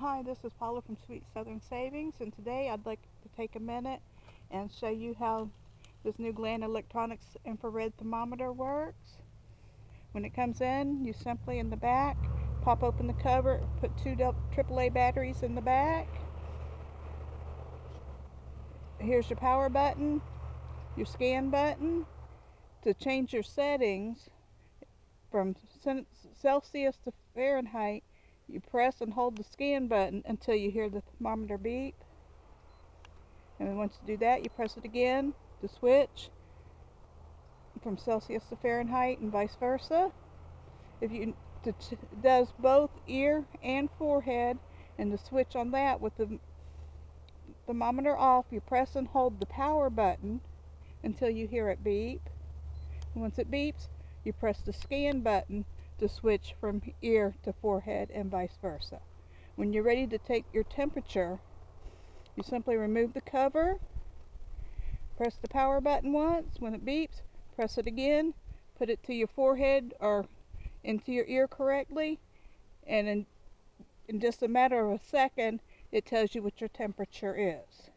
Hi, this is Paula from Sweet Southern Savings, and today I'd like to take a minute and show you how this new Gland Electronics infrared thermometer works. When it comes in, you simply in the back pop open the cover, put two AAA batteries in the back. Here's your power button, your scan button. To change your settings from Celsius to Fahrenheit, you press and hold the scan button until you hear the thermometer beep. And then once you do that, you press it again to switch from Celsius to Fahrenheit and vice versa. If you does both ear and forehead, and to switch on that with the thermometer off, you press and hold the power button until you hear it beep. And once it beeps, you press the scan button to switch from ear to forehead and vice versa. When you're ready to take your temperature, you simply remove the cover, press the power button once. When it beeps, press it again, put it to your forehead or into your ear correctly, and in just a matter of a second, it tells you what your temperature is.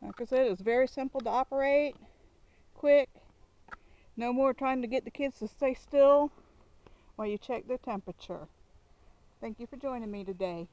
Like I said, it's very simple to operate, quick. No more trying to get the kids to stay still while you check their temperature. Thank you for joining me today.